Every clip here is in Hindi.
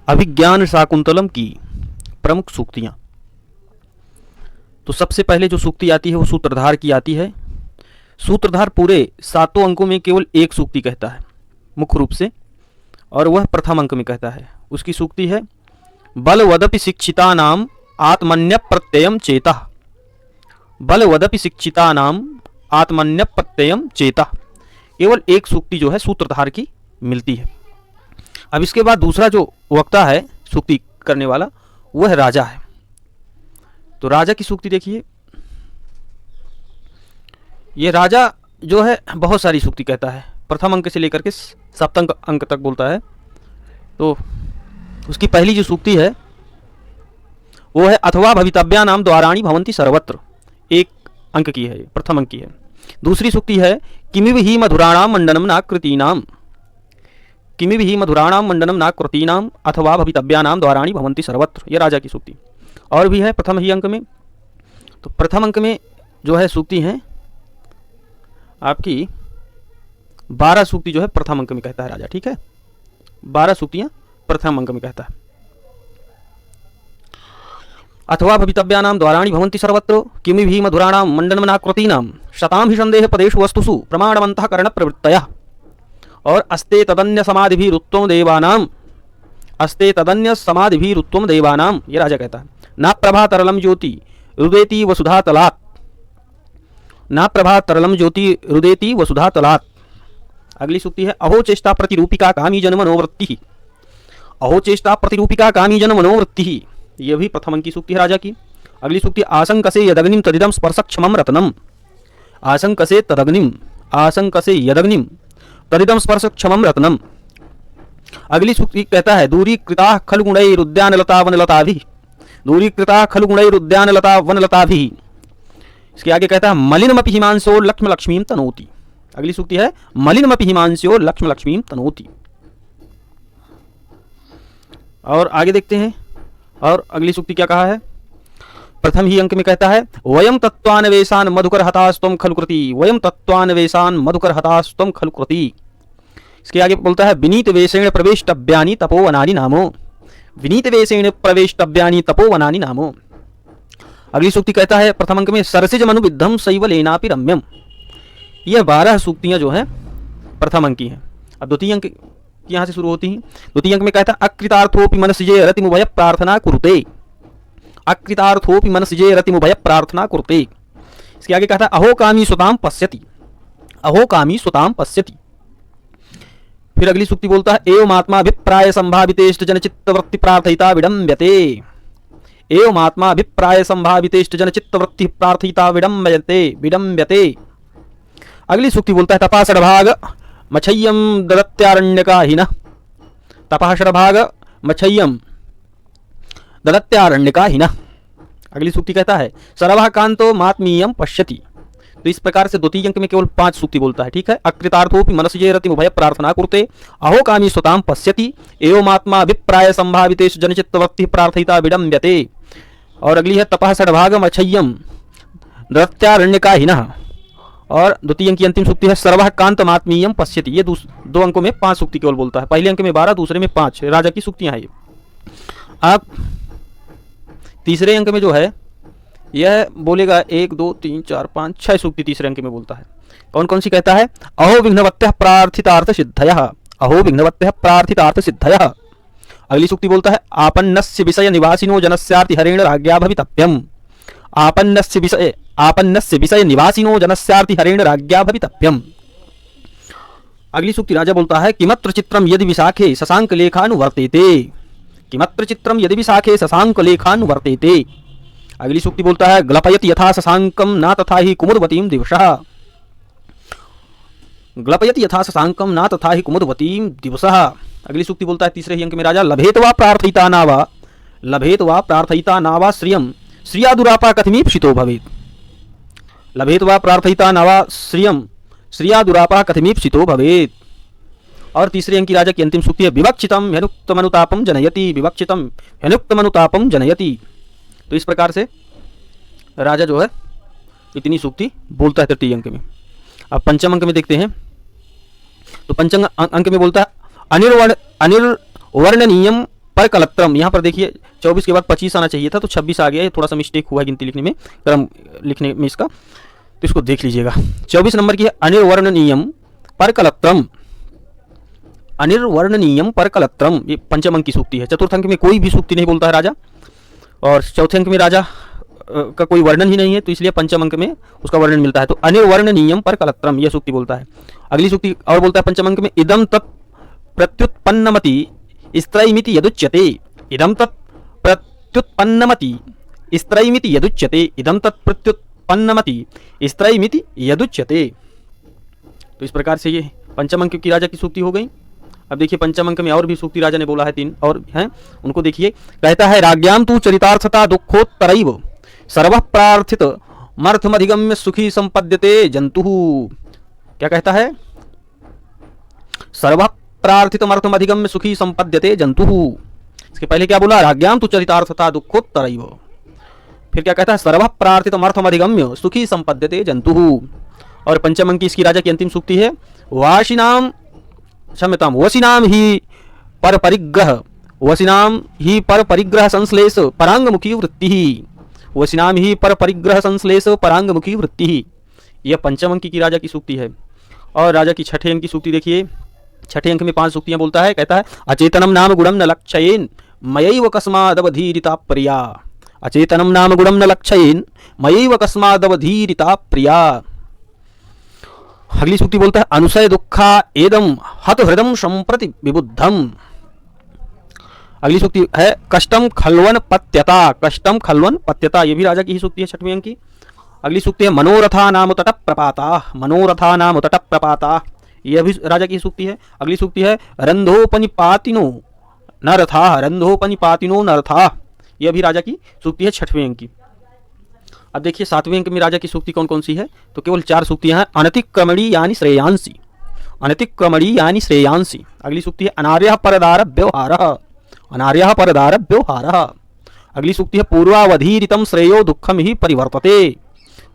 अभिज्ञान शाकुंतलम की प्रमुख सूक्तियां। तो सबसे पहले जो सूक्ति आती है वो सूत्रधार की आती है। सूत्रधार पूरे 7 अंकों में केवल एक सूक्ति कहता है मुख्य रूप से, और वह प्रथम अंक में कहता है। उसकी सूक्ति है बलवदपि शिक्षितानाम आत्मन्य प्रत्ययम चेता। बलवदपि शिक्षितानाम आत्मन्य प्रत्ययम चेता। केवल एक सूक्ति जो है सूत्रधार की मिलती है। अब इसके बाद दूसरा जो वक्ता है सूक्ति करने वाला वह राजा है। तो राजा की सूक्ति देखिए। ये राजा जो है बहुत सारी सूक्ति कहता है, प्रथम अंक से लेकर के सप्तम अंक तक बोलता है। तो उसकी पहली जो सूक्ति है वो है अथवा भवितव्या नाम द्वाराणि भवन्ति सर्वत्र। 1 अंक की है, प्रथम अंक की है। दूसरी सूक्ति है किमिव ही मधुराणाम मंडनम नाकृतीनाम। किमिव ही मधुराणाम मंडनम नाकृतीनाम अथवा भवितव्या नाम द्वाराणि भवन्ति सर्वत्र। ये राजा की सूक्ति। और भी है प्रथम ही अंक में। तो प्रथम अंक में जो है सूक्ति है आपकी 12 सूक्ति जो है प्रथम अंक में कहता है राजा। ठीक है, 12 सूक्तियां प्रथम अंक में कहता है। अथवा भवितव्यानाम द्वाराणि भवन्ति सर्वत्र किमिव ही मधुराणाम मंडनम नाकृतीनाम शतां हि संदेह पदेषु वस्तुषु प्रमाणवन्तः कर्ण प्रवृत्तयः। और अस्ते तदन्य समाधिभिरुत्तम देवानाम। अस्ते तदन्य समाधिभिरुत्तम देवानाम। ये राजा कहता है। ना प्रभा तरलम ज्योति रुदेति वसुधा तलात्। ना प्रभा तरलम ज्योति रुदेति वसुधा तलात्। अगली सूक्ति है अहो चेष्टा प्रतिरूपिका कामी जन मनोवृत्ति। अहो चेष्टा प्रतिरूपिका कामी जन मनोवृत्ति। यह भी प्रथम अंक की सूक्ति है राजा की। अगली सूक्ति आशंकसे यदग्निम तदिदम स्पर्शक्षमम रत्नम। आशंकसे तदग्निम, आशंकसे यदग्निम तदिदम स्पर्शक्षमम रत्नम। अगली सूक्ति कहता है दूरीकृता खलु गुणैरुद्यानलता वनलताभिः। दूरीकृता खलु गुणैरुद्यानलता वनलताभिः। इसके आगे कहता है मलिनमपि हिमांशो लक्ष्म लक्ष्मीं तनोति। अगली सूक्ति है मलिनमपि हिमांशो लक्ष्म लक्ष्मीं तनोति। और आगे देखते हैं। और अगली सूक्ति क्या कहा है। प्रथम ही अंक में कहता है वयम तत्वान्वेषान मधुकर हतास्तम खलु कृति। वयम तत्वान्वेषान मधुकर हतास्तम खलु कृति। इसके आगे बोलता है विनीत वेशेण प्रवेष्टव्यानि तपोवनानि नामो। विनीत वेशेण प्रवेष्टव्यानि तपोवनानि नामो। अगली सूक्ति कहता है प्रथम अंक में सरसिज मनुविद्धम शैव लेनापि रम्यम। यह 12 सूक्तियां जो है प्रथम अंक की हैं। अब द्वितीय अंक यहाँ से शुरू होती हैं। द्वितीय अंक में कहता है अकृतार्थोपि मनसिजे रतिमुभय प्रार्थना कुरुते। अकृतार्थोपि मनसिजे रतिमुभय प्रार्थना कुरुते। इसके आगे कहता है अहो कामी स्वताम पश्यति। अहो कामी स्वताम पश्यति। फिर अगली सूक्ति बोलता है एवं आत्माभिप्राय संभावितेष्ट जनचित्तवृत्ति प्रार्थयिता विडम्ब्यते। एवं आत्माभिप्राय संभावितेष्ट जनचित्तवृत्ति प्रार्थयिता विडम्ब्यते विडम्ब्यते। अगली सूक्ति बोलता है तपा षड्भाग मच्छय्यम ददत्यारण्यकाहिनः। तपा षड्भाग मच्छय्यम ददत्यारण्यकाहिनः। अगली सूक्ति कहता है सरवः कांतो मात्मीयम पश्यति। तो इस प्रकार से द्वितीय अंक में केवल 5 सूक्ति बोलता है। ठीक है, अकृतार्थोपि मनसिजे रतिमुभय प्रार्थना कुरुते, अहो कामी स्वताम पश्यति, एवं आत्मा अभिप्राय संभावितेषु जनचित्तवृत्ति प्रार्थयिता विडम्ब्यते। और अगली है तपः षड्भाग मच्छय्यम ददत्यारण्यकाहिनः। और द्वितीय अंक की अंतिम सूक्ति है सर्वः कांतमात्मीयम पश्यति। ये 2 अंकों में 5 सूक्ति केवल बोलता है। पहले अंक में 12, दूसरे में 5 राजा की सूक्तियां हैं ये। अब तीसरे अंक में जो है यह बोलेगा 1 2 3 4 5 6 सूक्ति तीसरे अंक में बोलता है। कौन कौन सी कहता है अहो विघ्नवत्यः प्रार्थितार्थ सिद्धयः। अहो विघ्नवत्यः प्रार्थितार्थ सिद्धयः। अगली सूक्ति बोलता है आपन्नस्य विषय निवासिनो जनस्यार्ति हरेण राज्ञा भवितव्यम्। आपन्नस्य विषय निवासिनो जनस्यार्ति हरेण राज्ञा भवितव्यम्। अगली सूक्ति राजा बोलता है किमत्र चित्रम यदि विशाखे शशांक लेखानुवर्तेते। किमत्र चित्रम यदि विशाखे शशांक लेखानुवर्तेते। अगली सूक्ति बोलता है ग्लपयति यथा शशांकम ना तथा ही कुमुदवतीम दिवसः। ग्लपयति यथा शशांकम ना तथा ही कुमुदवतीम दिवसः। अगली सूक्ति बोलता है तीसरे ही अंक में राजा लभेत वा प्रार्थयिता नावा। लभेत वा प्रार्थयिता नावा श्रियम श्रिया दुरापा कथमीप्सितो भवेत्। लभेत वा प्रार्थयिता नावा श्रियम श्रिया दुरापा कथमीप्सितो भवेत्। और तीसरे अंक की राजा की अंतिम सूक्ति है विवक्षितम ह्यनुक्तमनुतापम जनयति। विवक्षितम ह्यनुक्तमनुतापम जनयति। तो इस प्रकार से राजा जो है इतनी सूक्ति बोलता है तृतीय अंक में। अब पंचम अंक में देखते हैं। तो पंचम अंक में बोलता है अनिर्वर्णनीयम पर कलत्रम, यहाँ पर देखिए 24 के बाद 25 आना चाहिए था तो 26 आ गया, ये थोड़ा सा मिस्टेक हुआ है गिनती लिखने में, क्रम लिखने में इसका, तो इसको देख लीजिएगा। 24 नंबर की है अनिर्वर्णनीयम पर कलत्रम, अनिर्वर्णनीयम पर कलत्रम, ये पंचम अंक की सूक्ति है। चतुर्थ अंक में कोई भी सूक्ति नहीं बोलता है राजा, और चौथे अंक में राजा का कोई वर्णन ही नहीं है, तो इसलिए पंचम अंक में उसका वर्णन मिलता है। तो अनिर्वर्णनीयम पर कलत्रम यह सूक्ति बोलता है। अगली सूक्ति और बोलता है पंचम अंक में, इदम तत् प्रत्युत्पन्नमति स्त्रैमिति यदुच्यते, इदम तत् प्रत्युत्पन्नमति स्त्रैमिति यदुच्यते, इदम तत् प्रत्युत्पन्नमति स्त्रैमिति यदुच्यते। तो इस प्रकार से ये पंचम अंक की राजा की सूक्ति हो गई। अब देखिए पंचम अंक में और भी सूक्ति राजा ने बोला है, 3 और हैं, उनको देखिए। कहता है राज्ञाम तु चरितार्थता दुखोत्तरैव सर्वः प्रार्थित मर्थमधिगम्य सुखी संपद्यते जंतुः। क्या कहता है? सर्वः प्रार्थित मर्थमधिगम्य सुखी संपद्यते जंतुः। इसके पहले क्या बोला? राज्ञाम तु चरितार्थता दुखोत्तरैव, फिर क्या कहता है? सर्वः प्रार्थित मर्थमधिगम्य सुखी संपद्यते जंतुः। और पंचम अंक की इसकी राजा की अंतिम सूक्ति है, वाशिनाम क्षम्यताम वशिनाम ही पर परिग्रह, वशिनाम ही पर परिग्रह संश्लेष परांगमुखी वृत्ति, वशिनाम ही पर परिग्रह संश्लेष परांगमुखी वृत्ति। यह पंचम अंक की राजा की सूक्ति है। और राजा की छठे अंक की सूक्ति देखिए, छठे अंक में 5 सूक्तियां बोलता है। कहता है अचेतनम नाम गुणम न लक्षयेन मयैव कस्मादवधीरिता प्रिया, अचेतनम नाम गुणम न लक्षयेन मयैव कस्मादवधीरिता प्रिया। अगली सूक्ति बोलता है अनुसय दुखा एदम हत हृदम संप्रति विबुद्धम। अगली सूक्ति है कष्टम खलवन पत्यता, कष्टम खलवन पत्यता, ये भी राजा की ही सूक्ति है, छठवीं अंक की। अगली सूक्ति है मनोरथा नाम तट प्रपाता, मनोरथा नाम तट प्रपाता, यह भी राजा की सूक्ति है। अगली सूक्ति है रंधोपनिपातिनो नरथा, रंधोपनिपातिनो नरथा, यह भी राजा की सूक्ति है, छठवें अंक की। अब देखिए 7वें अंक में राजा की सूक्ति कौन कौन सी है? तो केवल 4 सूक्तियां हैं। अनतिक्रमणी यानी श्रेयांसी, अनतिक्रमणी यानी श्रेयांसी। अगली सूक्ति है अनार्यः परदार व्यवहारः, अनार्यः परदार व्यवहारः। अगली सूक्ति है पूर्वावधीरितम श्रेयो दुःखम ही परिवर्तते,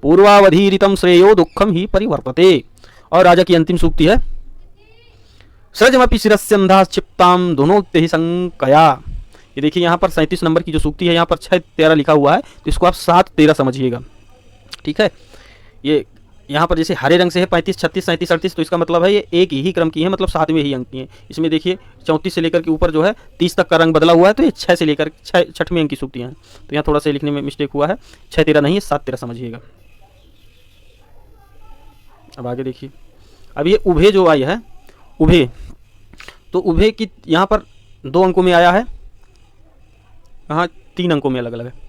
पूर्वावधीरितम श्रेयो दुःखम ही परिवर्तते। और राजा की अंतिम सूक्ति है सृजमपि शिरस्यन्धा क्षिप्ताम धुनोक्ति ही संकया। ये देखिए यहाँ पर 37 नंबर की जो सूक्ति है, यहाँ पर 6-13 लिखा हुआ है, तो इसको आप 7-13 समझिएगा, ठीक है। ये यहाँ पर जैसे हरे रंग से है 35, 36, 37, 38, तो इसका मतलब है ये एक ही क्रम की है, मतलब 7वें ही अंक की है। इसमें देखिए 34 से लेकर के ऊपर जो है 30 तक का रंग बदला हुआ है, तो ये 6 से लेकर 6वें अंक की सूक्तियाँ हैं। तो यहाँ थोड़ा सा लिखने में मिस्टेक हुआ है, 6-13 नहीं है, 7-13 समझिएगा। अब आगे देखिए, अब ये उभे जो आई है, उभे, तो उभे की यहाँ पर 2 अंकों में आया है, हाँ 3 अंकों में अलग अलग है।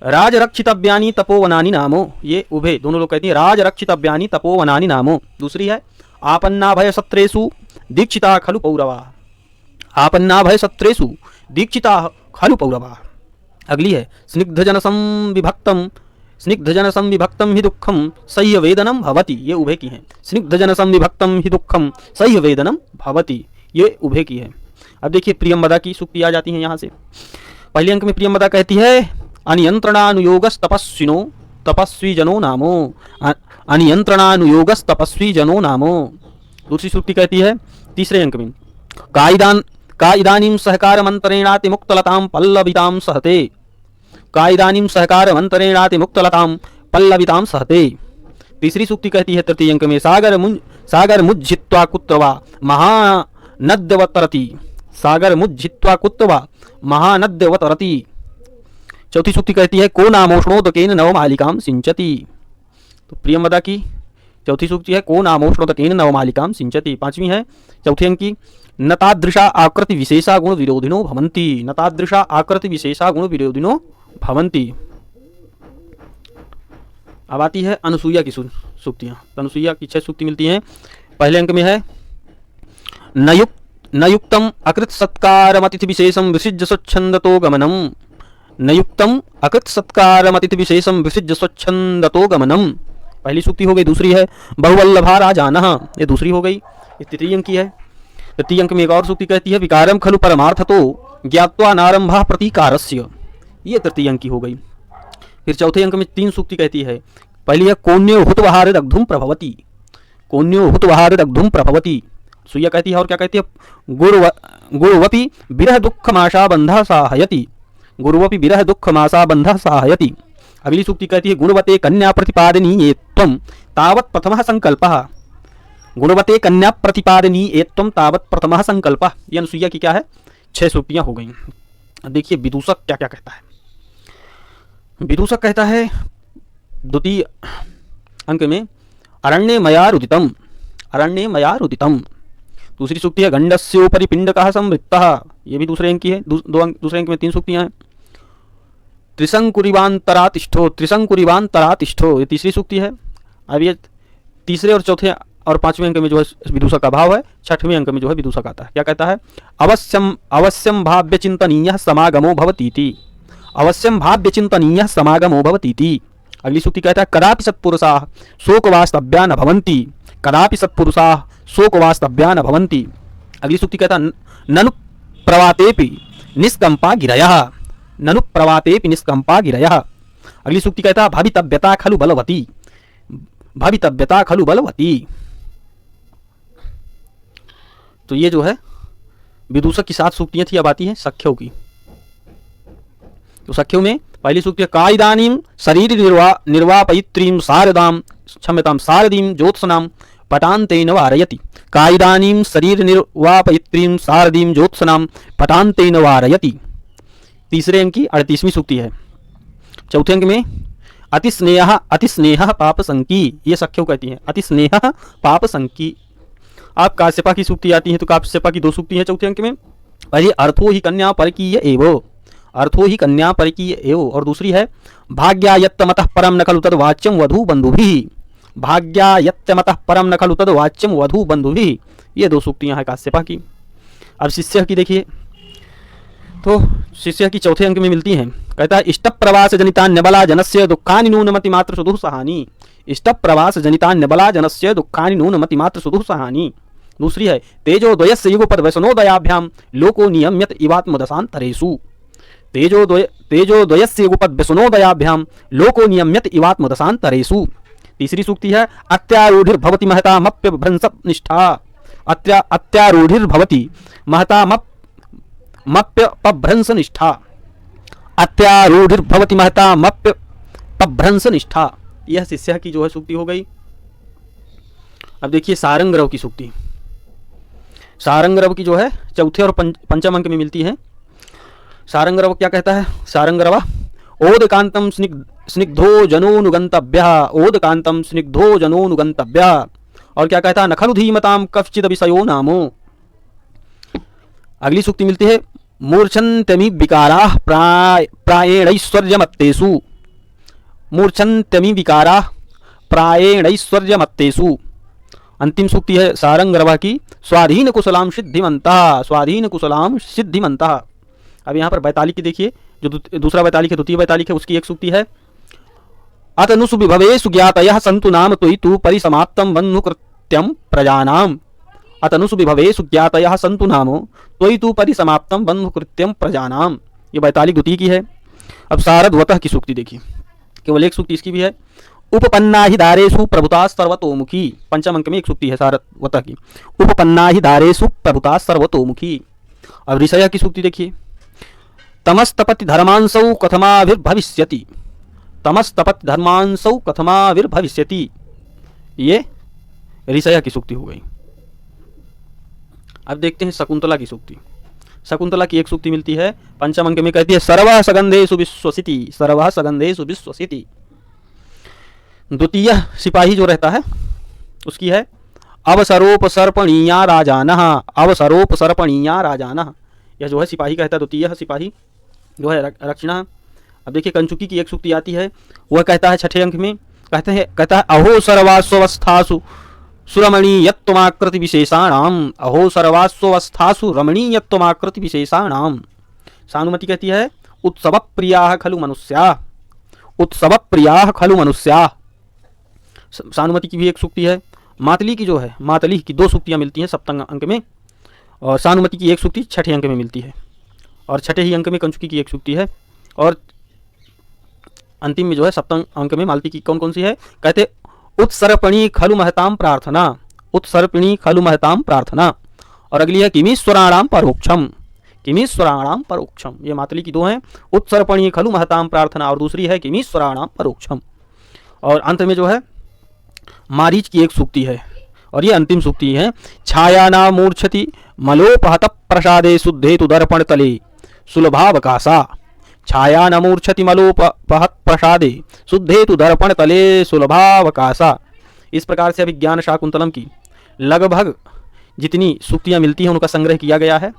राजरक्षितव्यानि तपोवनानि नामो, ये उभे दोनों लोग कहते हैं राजरक्षितव्यानि तपोवनानि नामो। दूसरी है आपन्ना भय सत्रेषु दीक्षिता खलु पौरवा, आपन्ना भय सत्रेषु दीक्षिता खलु पौरवा। अगली है स्निग्धजन संविभक्तम, स्निग्धजन संविभक्तम ही दुःखम सह्य वेदनम भवति, ये उभे की है। स्निग्धजन संविभक्तम ही दुःखम सह्य वेदनम भवति, ये उभे की है। अब देखिए प्रियंवदा की सूक्ति आ जाती है यहाँ से। पहले अंक में प्रियंवदा कहती है अनियंत्रणानुयोगस तपस्विनो तपस्वी जनो नामो, अनियंत्रणानुयोगस तपस्वी जनो नामो। दूसरी सूक्ति कहती है 3रे अंक में का इदानीं सहकारमंतरेणाति मुक्तलतां पल्लवितां सहते, का इदानीं सहकारमंतरेणाति मुक्तलतां पल्लवितां सहते। तीसरी सूक्ति कहती है 3य अंक में सागर मुज्झित्वा कुत्रवा महानद्यवतरति, सागर मुज्झित्वा कुत्रवा महानद्यवतरति। चौथी सूक्ति कहती है को नामोष्णोदकेन नवमालिकां सिंचति। तो प्रियंवदा की चौथी सूक्ति है को नामोष्णोदकेन नवमालिकां सिंचति। 5वीं है चौथे अंक की नतादृशा आकृति विशेषा गुण विरोधिनो भवन्ति, नतादृशा आकृति विशेषा गुण विरोधिनो भवन्ति। अब आती है अनुसूया की सूक्तियां। अनुसूया की 6 सूक्ति मिलती हैं। पहले अंक में है नयुक्तम अकृत सत्कारमतिथि विशेषम विसृज्य स्वच्छंदतो गमनम, नयुक्तम अकृत सत्कारमतिथि विशेषम विसृज्य स्वच्छंदतो गमनम। पहली सूक्ति हो गई। दूसरी है बहुवल्लभा राजानः, ये दूसरी हो गई, ये 3य अंक की है। 3य अंक में एक और सूक्ति कहती है विकारम खलु परमार्थतो ज्ञात्वा नारंभः प्रतीकारस्य, ये 3य अंक की हो गई। फिर चौथे अंक में 3 सूक्ति कहती है। पहली है कोन्यो हुतवहार दग्धुम प्रभवती, कोन्यो हुतवहार दग्धुम प्रभवती। सुइया कहती है और क्या कहती है, गुरुवपि विरह दुःखमाशा बंधा साहयति, गुरुवपि विरह दुःखमाशा बंधा साहयति। अगली सूक्ति कहती है गुणवते कन्या प्रतिपादनीये त्वं तावत् प्रथमः संकल्पः, गुणवते कन्या प्रतिपादनीये त्वं तावत् प्रथमः संकल्पः। ये अनुसुईया की क्या है, 6 सूक्तियां हो गई। देखिए विदूषक क्या क्या कहता है। विदूषक कहता है द्वितीय अंक में अरण्ये मया रुदितम, अरण्ये मया रुदितम। दूसरी सूक्ति है गंडस्योपरि पिंडकः संवृत्तः, ये भी दूसरे अंक की है, दूसरे अंक में 3 सूक्तियां हैं। त्रिशंकुरिवांतरातिष्ठो, त्रिशंकुरिवांतरातिष्ठो, ये तीसरी सूक्ति है। अब ये तीसरे और चौथे और 5वें अंक में जो है विदूषक का भाव है, 6वें अंक में जो है विदूषक आता है। क्या कहता है, अवश्यम अवश्यम भाव्य चिंतनीयः समागमो भवतीति, अवश्यम भाव्य चिंतनीयः समागमो भवतीति। अगली सूक्ति कहता है कदापि सत्पुरुषाः शोकवास्तव्या न भवन्ति, कदापि सत्पुरुषाः शोकवास्तव्या न भवन्ति। अगली सूक्ति कहता है ननु प्रवातेपि निष्कंपा गिरयः, ननु प्रवातेपि निष्कंपा गिरयः। अगली सूक्ति कहता है भवितव्यता खलु बलवती, भवितव्यता खलु बलवती। तो ये जो है विदूषक की 7 सूक्तियां थी। अब आती है सख्यों की। तो सख्यों में पहली सूक्ति काइदानीम शरीर निर्वापयित्रीं शारदाम, क्षम्यताम शारदीम ज्योत्सनाम पटान्तेन वारयति, काइदानीम शरीर निर्वापयित्रीं शारदीम ज्योत्सनाम पटान्तेन वारयति। तीसरे अंक की 38वीं सूक्ति है। चौथे अंक में अतिस्नेह पाप संकी, ये सख्यों कहती हैं, अतिस्नेह पाप संकी। आप काश्यपा की सूक्ति आती है, तो काश्यपा की 2 सूक्ति है चौथे अंक में। पहले अर्थो ही कन्या परकीय एवं, अर्थो ही कन्या परकीय एवं, और दूसरी है भाग्यायत्तमतः परम न खलु तद वाच्यम वधू बंधुभिः, भाग्यायत्तमतः परम न खलु तद वाच्यम वधू बंधुभिः। ये 2 सूक्तियां हैं काश्यपा की। अब शिष्य की देखिए, तो शिष्य की चौथे अंक में मिलती हैं। कहता है इष्ट प्रवास जनितान्यबला जनस्य दुःखानि नूनमति मात्र सुदुः सहानि, इष्ट प्रवास जनितान्यबला जनस्य दुःखानि नूनमति मात्र सुदुः सहानि। दूसरी है तेजो द्वयस्य युगपद व्यसनोदयाभ्याम लोको नियम्यत इवात्मदशान्तरेषु, तेजो द्वयस्य युगपद व्यसनोदयाभ्याम लोको नियम्यत इवात्मदशान्तरेषु। तीसरी सूक्ति है अत्यारूढ़िर्भवति महतामप्यभ्रंशनिष्ठा, अत्यारूढ़िर्भवति महतामप्यपभ्रंशनिष्ठा, अत्यारूढ़िर्भवति महतामप्यपभ्रंशनिष्ठा। यह शिष्य की जो है सूक्ति हो गई। अब देखिए सारंगरव की सूक्ति। सारंगरव की जो है चौथे और पंचम अंक में मिलती है। सारंगरव क्या कहता है, सारंगरव ओदकांतम स्निग्धो जनोनुगंतव्यः, ओदकांतम स्निग्धो जनोनुगंतव्यः। और क्या कहता है न खलु धीमताम कश्चिद विषयो नामो। अगली सूक्ति मिलती है मूर्छन्त्यमि विकाराः प्रायेणैश्वर्यमत्तेषु, मूर्छन्त्यमि विकाराः प्रायेणैश्वर्यमत्तेषु। अंतिम सूक्ति है सारंगरवा की स्वाधीन कुशलाम सिद्धिमन्तः, स्वाधीन कुशलाम सिद्धिमन्तः। अब यहाँ पर वैतालिक की देखिए, जो दूसरा वैतालिक है, द्वितीय वैतालिक है, उसकी एक सूक्ति है अतनुसु विभवेषु ज्ञातयः सन्तु नाम त्वयि तु परिसमाप्तं बन्धुकृत्यं प्रजानाम्, अतनुसु विभवेषु ज्ञातयः सन्तु नाम त्वयि तु परिसमाप्तं बन्धुकृत्यं प्रजानाम्। ये वैतालिक द्वितीय की है। अब शारदवतः की सूक्ति देखिए, केवल एक सूक्ति इसकी भी है। उपपन्ना ही दारेषु प्रभुता सर्वतोमुखी, पंचम अंक में एक सूक्ति है शारदवतः की, उपपन्ना ही दारेषु प्रभुता सर्वतोमुखी। अब ऋषय की सूक्ति देखिए तमस्तपति धर्मांसौ कथमाविर्भविष्यति, तमस्तपति धर्मांसौ कथमाविर्भविष्यति। ये ऋषय की सूक्ति हो गई। अब देखते हैं शकुंतला की सूक्ति। शकुंतला की एक सूक्ति मिलती है पंचम अंक में, कहती है सर्वः सगंधेषु विश्वसिति, सर्वः सगंधेषु विश्वसिति। द्वितीय सिपाही जो रहता है उसकी है अवसरोपसर्पणीया राजानः, अवसरोपसर्पणीया राजानः। यह जो है सिपाही कहता है, द्वितीय सिपाही जो है रक्षणा। अब देखिए कंचुकी की एक सूक्ति आती है, वह कहता है 6ठे अंक में, कहता है अहो सर्वास्वस्थासु सुरमणीयत्वमाकृति विशेषाणाम, अहो सर्वास्वस्थासु रमणीयत्वमाकृति विशेषाणाम। सानुमति कहती है उत्सव प्रियाः खलु मनुष्याः, उत्सव प्रियाः खलु मनुष्याः। सानुमति की भी एक सूक्ति है। मातली की जो है, मातली की 2 सूक्तियां मिलती हैं सप्तम अंक में, और सानुमति की एक सूक्ति 6ठे अंक में मिलती है, और 6ठे ही अंक में कंचुकी की एक सूक्ति है, और अंतिम में जो है सप्तम अंक में मालती की कौन कौन सी है, कहते उत्सर्पणी खलु महताम प्रार्थना, उत्सर्पिणी खलु महताम प्रार्थना। और अगली है किमीश्वराणाम परोक्षम। किमीश्वराणाम परोक्षम, ये मातली की दो हैं, उत्सर्पणी खलु महताम प्रार्थना और दूसरी है किमीश्वराणाम परोक्षम। और अंत में जो है मारीच की एक सूक्ति है और ये अंतिम सूक्ति है। छाया ना मूर्छति मलोपहत प्रसादे शुद्धे तु दर्पण तले सुलभावकाशा। छाया न मूर्छति मलोपहत प्रसादे शुद्धे तु दर्पण तले सुलभावकाशा। इस प्रकार से अभिज्ञान शाकुंतलम की लगभग जितनी सूक्तियाँ मिलती हैं उनका संग्रह किया गया है।